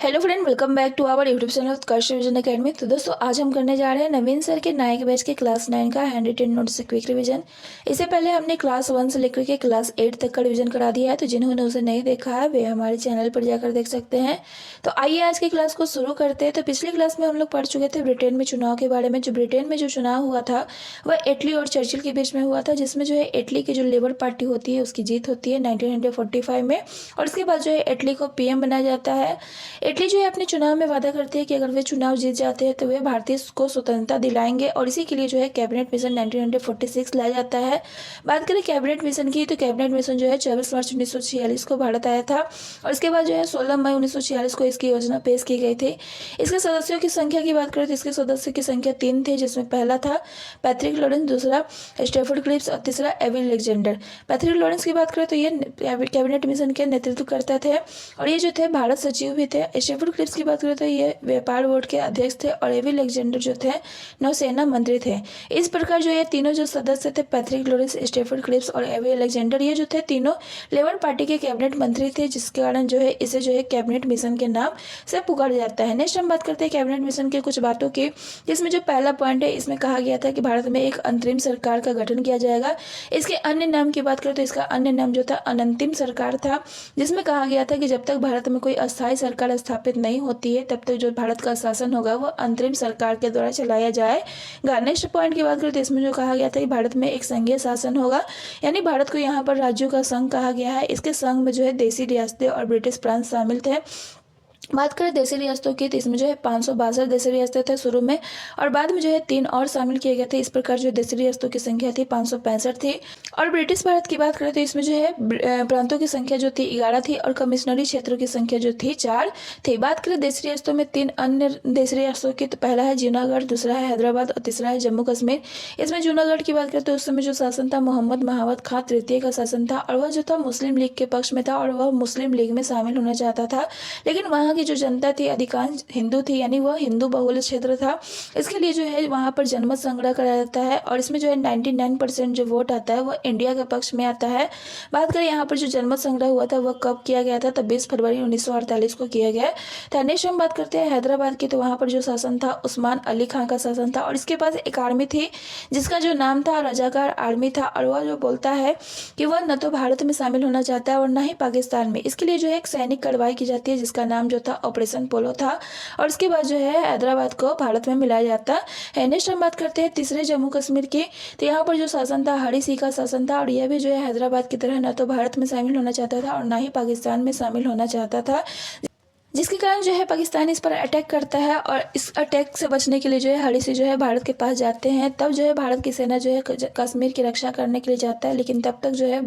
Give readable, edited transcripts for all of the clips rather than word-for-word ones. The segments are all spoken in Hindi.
Hello friend, welcome back to our YouTube channel Utkarsh vision academy. तो दोस्तों, आज हम करने जा रहे हैं नवीन सर के नायक बैच के क्लास 9 का हैंड रिटेन नोट्स से क्विक रिवीजन। इससे पहले हमने क्लास 1 से लेकर के क्लास 8 तक का रिवीजन करा दिया है, तो जिन्होंने उसे नहीं देखा है वे हमारे चैनल पर जाकर देख सकते हैं। तो आइए आज की क्लास को शुरू करते हैं। तो पिछली क्लास में हम लोग पढ़ चुके थे ब्रिटेन में चुनाव के बारे में। जो ब्रिटेन में जो चुनाव हुआ था वह एटली और चर्चिल के बीच में हुआ था, जिसमें जो है एटली की जो लेबर पार्टी होती है उसकी जीत होती है 1945 में, और उसके बाद जो है एटली को पीएम बनाया जाता है। एटली जो है अपने चुनाव में वादा करते हैं कि अगर वे चुनाव जीत जाते हैं तो वे भारतीय को स्वतंत्रता दिलाएंगे, और इसी के लिए जो है कैबिनेट मिशन 1946 लाया जाता है। बात करें कैबिनेट मिशन की, तो कैबिनेट मिशन जो है 24 मार्च 1946 को भारत आया था, और इसके बाद जो है 16 मई 1946 को इसकी योजना पेश की गई थी। इसके सदस्यों की संख्या की बात करें तो इसके सदस्यों की संख्या 3 थे, जिसमें पहला था पैट्रिक लॉरेंस, दूसरा स्टेफर्ड क्लिप्स और तीसरा एविन अलेक्जेंडर। पैट्रिक लॉरेंस की बात करें तो ये कैबिनेट मिशन के नेतृत्व करते थे, और ये जो थे भारत सचिव भी थे। स्टेफर्ड क्लिप्स की बात करें तो ये व्यापार बोर्ड के अध्यक्ष थे, और एविन अलेक्जेंडर जो थे नौसेना मंत्री थे। इस प्रकार जो ये तीनों जो सदस्य थे पैट्रिक लॉरेंस, स्टेफर्ड क्लिप्स और एविन अलेक्जेंडर, ये जो थे तीनों लेबर पार्टी के कैबिनेट मंत्री थे, जिसके कारण जो है इसे जो है कैबिनेट मिशन के नाम से पुकारा जाता है। नेक्स्ट हम बात करते हैं कैबिनेट मिशन के कुछ बातों की, जिसमें जो पहला पॉइंट है इसमें कहा गया था कि भारत में एक अंतरिम सरकार का गठन किया जाएगा। इसके अन्य नाम की बात करें तो इसका अन्य नाम जो था अनंतिम सरकार था, जिसमें कहा गया था कि जब तक भारत में कोई अस्थायी सरकार स्थापित नहीं होती है तब तक जो भारत का शासन होगा वो अंतरिम सरकार के द्वारा चलाया जाएगा। नेक्स्ट पॉइंट की बात करें तो इसमें जो कहा गया था कि भारत में एक संघीय शासन होगा, यानी भारत को यहाँ पर राज्यों का संघ कहा गया है। इसके संघ में जो है देशी रियासतें और ब्रिटिश प्रांत शामिल थे। बात करें देशी रियासतों की, तो इसमें जो है 562 देशी रियासतें थे शुरू में, और बाद में जो है 3 और शामिल किए गए थे। इस प्रकार जो देशी रियासतों की संख्या थी 565 थी। और ब्रिटिश भारत की बात करें तो इसमें जो है प्रांतों की संख्या जो थी 11 थी, और कमिश्नरी क्षेत्रों की संख्या जो थी 4 थी। बात करें देशी रियासतों में 3 अन्य देशी रियासतों की, तो पहला है जूनागढ़, दूसरा है हैदराबाद और तीसरा है जम्मू कश्मीर। इसमें जूनागढ़ की बात करें तो उस समय जो शासन था मोहम्मद महावत खां तृतीय का शासन था, और वह जो था मुस्लिम लीग के पक्ष में था, और वह मुस्लिम लीग में शामिल होना चाहता था। लेकिन वहाँ की जो जनता थी अधिकांश हिंदू थी, यानी वह हिंदू बहुल क्षेत्र था। इसके लिए जो है वहाँ पर जनमत संग्रह कराया जाता है, और इसमें जो है 99% जो वोट आता है वह इंडिया के पक्ष में आता है। बात करें यहाँ पर जो जनमत संग्रह हुआ था वह कब किया गया था, तो 20 फरवरी 1948 को किया गया था। नेक्स्ट हम बात करते हैं हैदराबाद की, तो वहाँ पर जो शासन था उस्मान अली खां का शासन था, और इसके पास एक आर्मी थी जिसका जो नाम था रजाकार आर्मी था, और वह जो बोलता है कि वह न तो भारत में शामिल होना चाहता है और न ही पाकिस्तान में। इसके लिए जो है एक सैनिक कार्रवाई की जाती है जिसका नाम जो था ऑपरेशन पोलो था, और उसके बाद जो है हैदराबाद को भारत में मिलाया जाता है। नेक्स्ट हम बात करते हैं तीसरे जम्मू कश्मीर की, तो यहाँ पर जो शासन था हरी सिंह का शासन था, और यह भी जो है हैदराबाद की तरह न तो भारत में शामिल होना चाहता था और न ही पाकिस्तान में शामिल होना चाहता था, जिसके कारण जो है पाकिस्तान इस पर अटैक करता है। और इस अटैक से बचने के लिए जो है हरी सिंह जो है भारत के पास जाते हैं। तब जो है भारत की सेना जो है कश्मीर की रक्षा करने के लिए जाता है, लेकिन तब तक जो है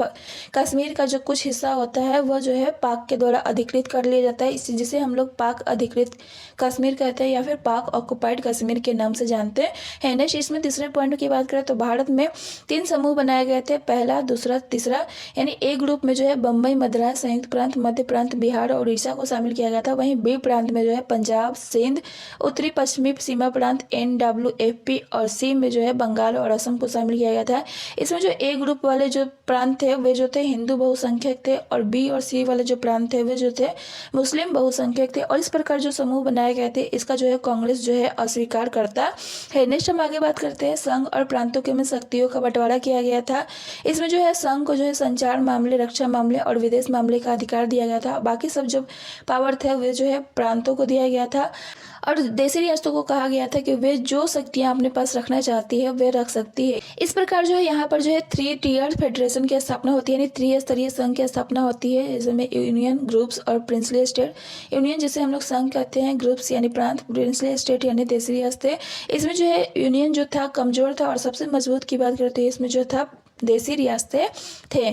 कश्मीर का जो कुछ हिस्सा होता है वह जो है पाक के द्वारा अधिकृत कर लिया जाता है, जिसे हम लोग पाक अधिकृत कश्मीर कहते हैं या फिर पाक ऑक्युपाइड कश्मीर के नाम से जानते हैं। नेक्स्ट इसमें तीसरे पॉइंट की बात करें तो भारत में 3 समूह बनाए गए थे, पहला, दूसरा, तीसरा। यानी ए ग्रुप में जो है बम्बई, मद्रास, संयुक्त प्रांत, मध्य प्रांत, बिहार और उड़ीसा को शामिल किया गया था। वहीं बी प्रांत में जो है पंजाब, सिंध, उत्तरी पश्चिमी सीमा प्रांत NWFP, और सी में जो है बंगाल और असम को शामिल किया गया था। इसमें जो ए ग्रुप वाले जो प्रांत थे वे जो थे हिंदू बहुसंख्यक थे, और बी और सी वाले जो प्रांत थे वे जो थे मुस्लिम बहुसंख्यक थे। और इस प्रकार जो समूह बनाए गए थे इसका जो है कांग्रेस जो है अस्वीकार करता है। नेक्स्ट हम आगे बात करते हैं संघ और प्रांतों के में शक्तियों का बंटवारा किया गया था। इसमें जो है संघ को जो है संचार मामले, रक्षा मामले और विदेश मामले का अधिकार दिया गया था। बाकी सब जो पावर थे वे जो है प्रांतों को दिया गया था, और देशी रियासतों को कहा गया था कि वे जो शक्तियां अपने पास रखना चाहती है वे रख सकती है। इस प्रकार जो है यहाँ पर जो है 3 टियर फेडरेशन की स्थापना होती है, यानी त्रिस्तरीय संघ की स्थापना होती है, जिसमें यूनियन, ग्रुप्स और प्रिंसली स्टेट। यूनियन जिसे हम लोग संघ कहते हैं, ग्रुप्स यानी प्रांत, प्रिंसली स्टेट यानी देशी रियासतें। इसमें जो है यूनियन जो था कमजोर था, और सबसे मजबूत की बात करते हैं इसमें जो था देशी रियासतें थे।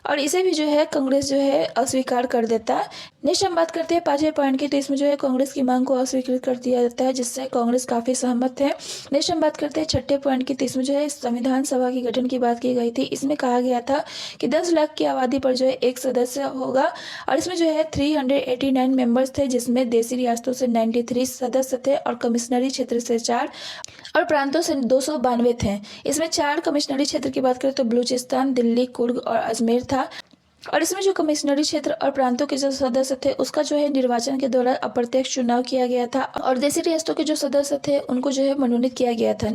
और इसे भी जो है कांग्रेस जो है अस्वीकार कर देता है। नेक्स्ट हम बात करते हैं 5वें पॉइंट की, तो इसमें जो है कांग्रेस की मांग को अस्वीकृत कर दिया जाता है, जिससे कांग्रेस काफी सहमत है। नेक्स्ट हम बात करते हैं 6ठे पॉइंट की, तो इसमें जो है संविधान सभा की गठन की बात की गई थी। इसमें कहा गया था कि 10 लाख की आबादी पर जो है एक सदस्य होगा, और इसमें जो है 389 मेंबर्स थे, जिसमें देशी रियासतों से 93 सदस्य थे, और कमिश्नरी क्षेत्र से 4 और प्रांतों से 292 थे। इसमें 4 कमिश्नरी क्षेत्र की बात करें तो बलूचिस्तान, दिल्ली, कुर्ग और अजमेर था। और इसमें जो कमिश्नरी क्षेत्र और प्रांतों के जो सदस्य थे उसका जो है निर्वाचन के द्वारा अप्रत्यक्ष चुनाव किया गया था और देशी रियासतों के जो सदस्य थे उनको जो है मनोनीत किया गया था।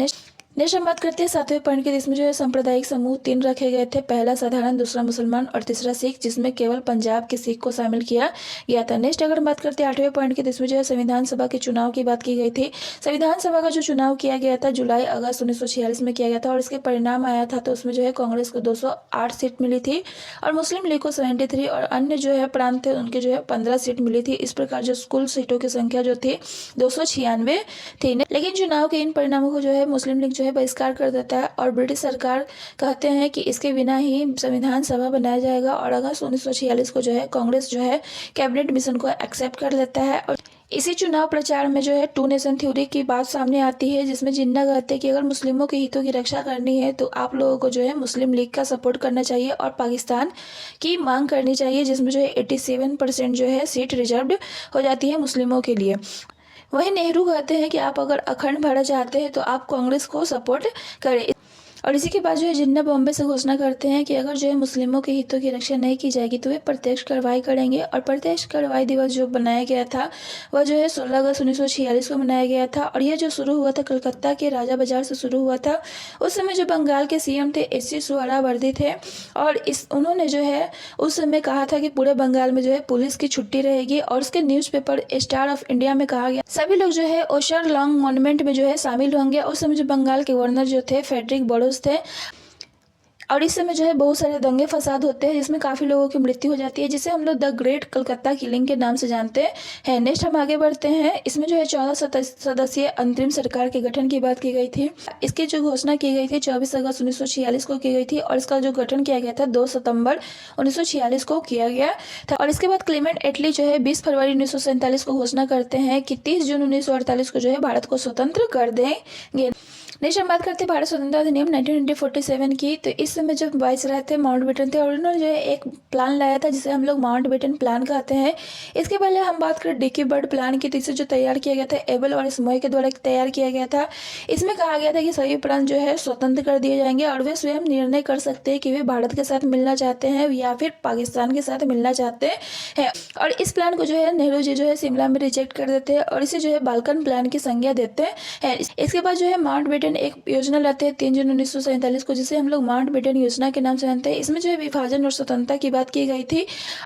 नेक्स्ट हम बात करते हैं 7वें पॉइंट की, जिसमें जो है सांप्रदायिक समूह 3 रखे गए थे। पहला साधारण, दूसरा मुसलमान और तीसरा सिख, जिसमें केवल पंजाब के सिख को शामिल किया गया था। नेक्स्ट अगर हम बात करते हैं 8वें पॉइंट की, जिसमें जो है संविधान सभा के चुनाव की बात की गई थी। संविधान सभा का जो चुनाव किया गया था जुलाई अगस्त 1946 में किया गया था और इसके परिणाम आया था तो उसमें जो है कांग्रेस को 208 सीट मिली थी और मुस्लिम लीग को 73 और अन्य जो है प्रांत थे उनके जो है 15 सीट मिली थी। इस प्रकार जो कुल सीटों की संख्या जो थी 296 थी। लेकिन चुनाव के इन परिणामों को जो है मुस्लिम लीग जो है बहिष्कार कर देता है और ब्रिटिश सरकार कहते हैं कि इसके बिना ही संविधान सभा बनाया जाएगा और अगस्त 1946 को जो है कांग्रेस जो है कैबिनेट मिशन को एक्सेप्ट कर लेता है। और इसी चुनाव प्रचार में जो है 2 नेशन थ्योरी की बात सामने आती है, जिसमें जिन्ना कहते हैं कि अगर मुस्लिमों के हितों की रक्षा करनी है तो आप लोगों को जो है मुस्लिम लीग का सपोर्ट करना चाहिए और पाकिस्तान की मांग करनी चाहिए, जिसमें जो है 87% जो है सीट रिजर्व्ड हो जाती है मुस्लिमों के लिए। वहीं नेहरू कहते हैं कि आप अगर अखंड भारत चाहते हैं तो आप कांग्रेस को सपोर्ट करें। और इसी के बाद जो है जिन्ना बॉम्बे से घोषणा करते हैं कि अगर जो है मुस्लिमों के हितों की रक्षा नहीं की जाएगी तो वे प्रत्यक्ष कार्रवाई करेंगे। और प्रत्यक्ष कार्रवाई दिवस जो बनाया गया था वह जो है 16 अगस्त 1946 को मनाया गया था और यह जो शुरू हुआ था कलकत्ता के राजा बाजार से शुरू हुआ था। उस समय जो बंगाल के सीएम थे एच.सी. सोहरावर्दी थे और उन्होंने जो है उस समय कहा था कि पूरे बंगाल में जो है पुलिस की छुट्टी रहेगी और उसके न्यूज़पेपर स्टार ऑफ इंडिया में कहा गया सभी लोग जो है ओशर लॉन्ग मॉन्यूमेंट में जो है शामिल होंगे। उस समय जो बंगाल के गवर्नर जो थे फेडरिक बोरोस थे और इस समय जो है बहुत सारे दंगे फसाद होते हैं जिसमें काफ़ी लोगों की मृत्यु हो जाती है, जिसे हम लोग द ग्रेट कलकत्ता किलिंग के नाम से जानते हैं। नेक्स्ट हम आगे बढ़ते हैं। इसमें जो है 14 सदस्यीय अंतरिम सरकार के गठन की बात की गई थी। इसकी जो घोषणा की गई थी 24 अगस्त 1946 को की गई थी और इसका जो गठन किया गया था 2 सितंबर 1946 को किया गया था। और इसके बाद क्लेमेंट एटली जो है 20 फरवरी 1947 को घोषणा करते हैं कि 30 जून 1948 को जो है भारत को स्वतंत्र कर देंगे। नेक्स्ट हम बात करते हैं भारत स्वतंत्रता अधिनियम 1947 की। तो इस समय जो वाइसराय थे माउंटबेटन थे और उन्होंने जो है एक प्लान लाया था जिसे हम लोग माउंटबेटन प्लान कहते हैं। इसके पहले हम बात करें डिकी बर्ड प्लान की, तो इसे जो तैयार किया गया था एबल और स्मोई के द्वारा तैयार किया गया था। इसमें कहा गया था कि सभी प्रांत जो है स्वतंत्र कर दिए जाएंगे और वे स्वयं निर्णय कर सकते हैं कि वे भारत के साथ मिलना चाहते हैं या फिर पाकिस्तान के साथ मिलना चाहते हैं। और इस प्लान को जो है नेहरू जी जो है शिमला में रिजेक्ट कर देते हैं और इसे जो है बाल्कन प्लान की संज्ञा देते हैं। इसके बाद जो है माउंटबेटन एक योजना लाते हैं 3 जून 1947 को, जिसे हम लोग माउंटबेटन योजना के नाम से जानते हैं। इसमें जो है विभाजन और स्वतंत्रता की बात की गई थी।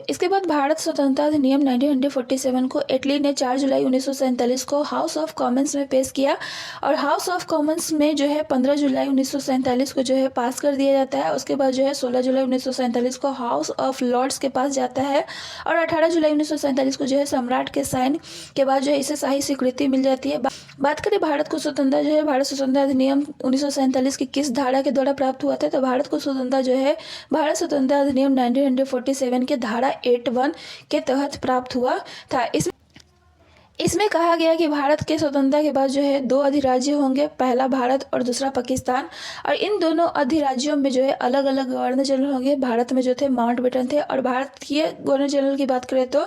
इसके बाद भारत स्वतंत्रता अधिनियम 1947 को एटली ने 4 जुलाई 1947 को हाउस ऑफ कॉमन्स में पेश किया और हाउस ऑफ कॉमन्स में जो है 15 जुलाई 1947 को जो है पास कर दिया जाता है। उसके बाद जो है 16 जुलाई 1947 को हाउस ऑफ लॉर्ड्स के पास जाता है और 18 जुलाई 1947 को जो है सम्राट के साइन के बाद जो है इसे शाही स्वीकृति मिल जाती है। बात करें भारत को स्वतंत्रता जो है भारत स्वतंत्रता अधिनियम 1947 की किस धारा के द्वारा प्राप्त हुआ था, तो भारत को स्वतंत्रता जो है भारत स्वतंत्रता अधिनियम 1947 के धारा 81 के तहत प्राप्त हुआ था। इसमें कहा गया कि भारत के स्वतंत्रता के बाद जो है 2 अधिराज्य होंगे, पहला भारत और दूसरा पाकिस्तान। और इन दोनों अधिराज्यों में जो है अलग अलग गवर्नर जनरल होंगे। भारत में जो थे माउंटबेटन थे और भारतीय गवर्नर जनरल की बात करें तो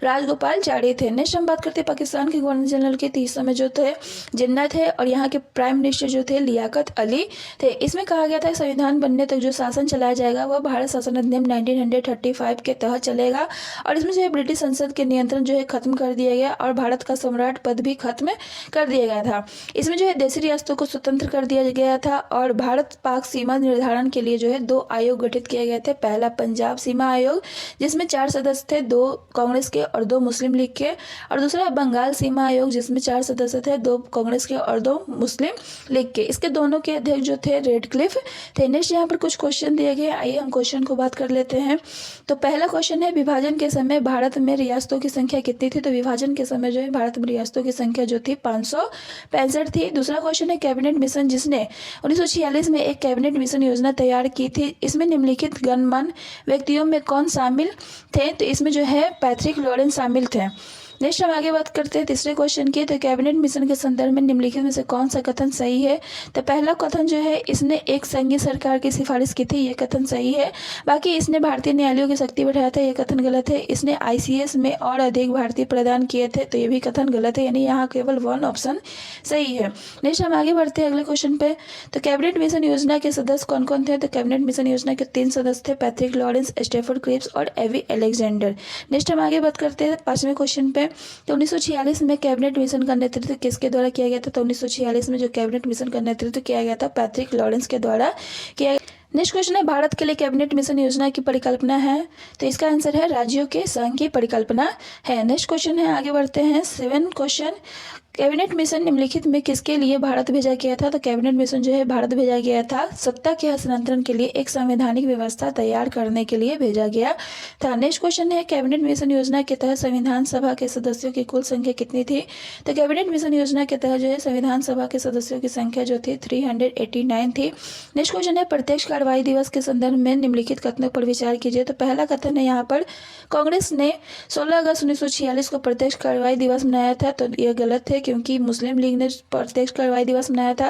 राजगोपालचारी थे। नेक्स्ट हम बात करते हैं पाकिस्तान के गवर्नर जनरल के। इस समय जो थे जिन्ना थे और यहाँ के प्राइम मिनिस्टर जो थे लियाकत अली थे। इसमें कहा गया था संविधान बनने तक जो शासन चलाया जाएगा वह भारत शासन अधिनियम 1935 के तहत चलेगा और इसमें जो है ब्रिटिश संसद के नियंत्रण जो है खत्म कर दिया गया और भारत का सम्राट पद भी खत्म कर दिया गया था। इसमें जो है देशी रियासतों को स्वतंत्र कर दिया गया था और भारत पाक सीमा निर्धारण के लिए जो है 2 आयोग गठित किए गए थे। पहला पंजाब सीमा आयोग जिसमें 4 सदस्य थे, 2 कांग्रेस के और 2 मुस्लिम लीग के, और दूसरा बंगाल सीमा आयोग जिसमें 4 सदस्य थे, 2 कांग्रेस के और 2 मुस्लिम लीग के। इसके दोनों के अध्यक्ष जो थे रेडक्लिफ थे। नेक्स्ट यहाँ पर कुछ क्वेश्चन दिए गए, आइए हम क्वेश्चन को बात कर लेते हैं। तो पहला क्वेश्चन है विभाजन के समय भारत में रियासतों की संख्या कितनी थी, तो विभाजन के समय जो है भारत में रियासतों की संख्या जो थी 565 थी। दूसरा क्वेश्चन है कैबिनेट मिशन, जिसने 1946 में एक कैबिनेट मिशन योजना तैयार की थी, इसमें निम्नलिखित गणमान्य व्यक्तियों में कौन शामिल थे, तो इसमें जो है पैट्रिक लॉरेंस शामिल थे। नेक्स्ट हम आगे बात करते हैं तीसरे क्वेश्चन की। तो कैबिनेट मिशन के संदर्भ में निम्नलिखित में से कौन सा कथन सही है। तो पहला कथन जो है, इसने एक संघीय सरकार की सिफारिश की थी, ये कथन सही है। बाकी इसने भारतीय न्यायालयों की शक्ति बढ़ाया था, ये कथन गलत है। इसने आईसीएस में और अधिक भारतीय प्रदान किए थे, तो ये भी कथन गलत है, यानी यहाँ केवल वन ऑप्शन सही है। नेक्स्ट हम आगे बढ़ते हैं अगले क्वेश्चन पे। तो कैबिनेट मिशन योजना के सदस्य कौन कौन थे। तो कैबिनेट मिशन योजना के 3 सदस्य थे, पैट्रिक लॉरेंस, स्टेफर्ड क्रिप्स और एवी अलेक्जेंडर। नेक्स्ट हम आगे बात करते हैं 5वें क्वेश्चन पे। तो 1946 में कैबिनेट मिशन का नेतृत्व किसके द्वारा किया गया था। तो 1946 में जो कैबिनेट मिशन का नेतृत्व किया गया था, पैट्रिक लॉरेंस के द्वारा किया गया। नेक्स्ट क्वेश्चन है, भारत के लिए कैबिनेट मिशन योजना की परिकल्पना है। तो इसका आंसर है राज्यों के संघ की परिकल्पना है। नेक्स्ट क्वेश्चन है, आगे बढ़ते हैं 7 क्वेश्चन। कैबिनेट मिशन निम्नलिखित में किसके लिए भारत भेजा गया था। तो कैबिनेट मिशन जो है भारत भेजा गया था सत्ता के हस्तांतरण के लिए, एक संवैधानिक व्यवस्था तैयार करने के लिए भेजा गया था। नेक्स्ट क्वेश्चन है, कैबिनेट मिशन योजना के तहत संविधान सभा के सदस्यों की कुल संख्या कितनी थी। तो कैबिनेट मिशन योजना के तहत जो है संविधान सभा के सदस्यों की संख्या जो थी 389 थी। नेक्स्ट क्वेश्चन है, प्रत्यक्ष कार्रवाई दिवस के संदर्भ में निम्नलिखित कथनों पर विचार कीजिए। तो पहला कथन है यहाँ पर, कांग्रेस ने 16 अगस्त 1946 को प्रत्यक्ष कार्रवाई दिवस मनाया था, तो यह गलत है क्योंकि मुस्लिम लीग ने प्रत्यक्ष कार्रवाई दिवस मनाया था।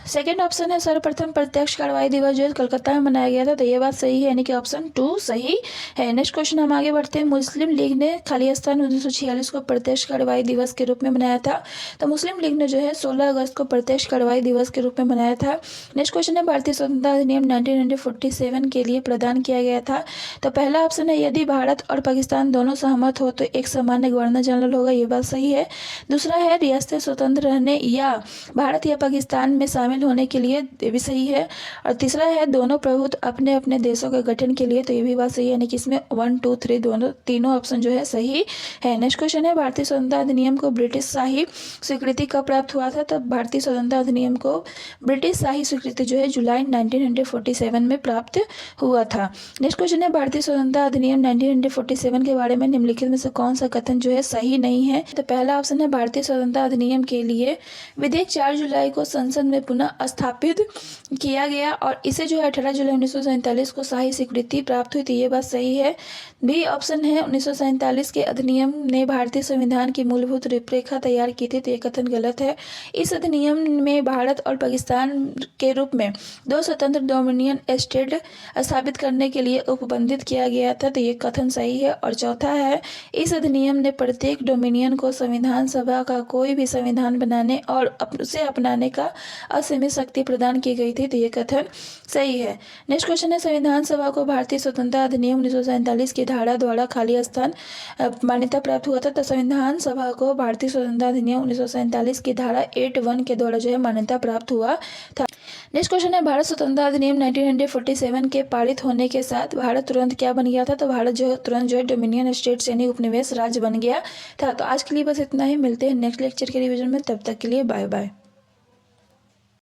सेकेंड ऑप्शन है, सर्वप्रथम प्रत्यक्ष कार्रवाई दिवस जो है कलकत्ता में मनाया गया था, तो ये बात सही है, यानी कि ऑप्शन 2 सही है। नेक्स्ट क्वेश्चन हम आगे बढ़ते हैं। मुस्लिम लीग ने खालिस्तान 1946 को प्रत्यक्ष कार्रवाई दिवस के रूप में मनाया था, तो मुस्लिम लीग ने जो है 16 अगस्त को प्रत्यक्ष कार्रवाई दिवस के रूप में मनाया था। नेक्स्ट क्वेश्चन है, भारतीय स्वतंत्रता अधिनियम 1947 के लिए प्रदान किया गया था। तो पहला ऑप्शन है, यदि भारत और पाकिस्तान दोनों सहमत हो तो एक सामान्य गवर्नर जनरल होगा, ये बात सही है। दूसरा है, रियासतें स्वतंत्र रहने या भारत या पाकिस्तान में शामिल होने के लिए, ये भी सही है। और तीसरा है, दोनों प्रभुत्व अपने अपने देशों के गठन के लिए, तो ये भी बात सही है, यानी कि इसमें 1, 2, 3 तीनों ऑप्शन जो है सही है। नेक्स्ट क्वेश्चन है, भारतीय स्वतंत्रता अधिनियम को ब्रिटिश शाही स्वीकृति कब प्राप्त हुआ था। तो भारतीय स्वतंत्रता अधिनियम को ब्रिटिश शाही स्वीकृति जो है जुलाई 1947 में प्राप्त हुआ था। नेक्स्ट क्वेश्चन है, भारतीय स्वतंत्रता अधिनियम 1947 के बारे में निम्नलिखित में से कौन सा कथन जो है सही नहीं है। तो पहला ऑप्शन है, भारतीय स्वतंत्रता अधिनियम के लिए विधेयक 4 जुलाई को संसद में पुनः स्थापित किया गया और इसे जो है 18 जुलाई 1947 को शाही स्वीकृति प्राप्त हुई थी, ये बात सही है। बी ऑप्शन है, 1947 के अधिनियम ने भारतीय संविधान की मूलभूत रूपरेखा तैयार की थी, तो ये कथन गलत है। इस अधिनियम में भारत और पाकिस्तान के रूप में 2 स्वतंत्र डोमिनियन स्टेट स्थापित करने के लिए उपबंधित किया गया था, तो ये कथन सही है। और चौथा है, इस अधिनियम ने प्रत्येक डोमिनियन को संविधान सभा का कोई भी संविधान बनाने और उसे अपनाने का असीमित शक्ति प्रदान की गई थी, तो ये कथन सही है। नेक्स्ट क्वेश्चन है, संविधान सभा को भारतीय स्वतंत्रता अधिनियम 1947 की धारा द्वारा खाली स्थान मान्यता प्राप्त हुआ था। तो संविधान सभा को भारतीय स्वतंत्रता अधिनियम 1947 की धारा 8(1) के द्वारा जो है मान्यता प्राप्त हुआ था। नेक्स्ट क्वेश्चन है, भारत स्वतंत्रता अधिनियम 1947 के पारित होने के साथ भारत तुरंत क्या बन गया था। तो भारत जो तुरंत जो है डोमिनियन स्टेट्स यानी उपनिवेश राज्य बन गया था। तो आज के लिए बस इतना ही, मिलते हैं नेक्स्ट लेक्चर के रिवीजन में, तब तक के लिए बाय बाय।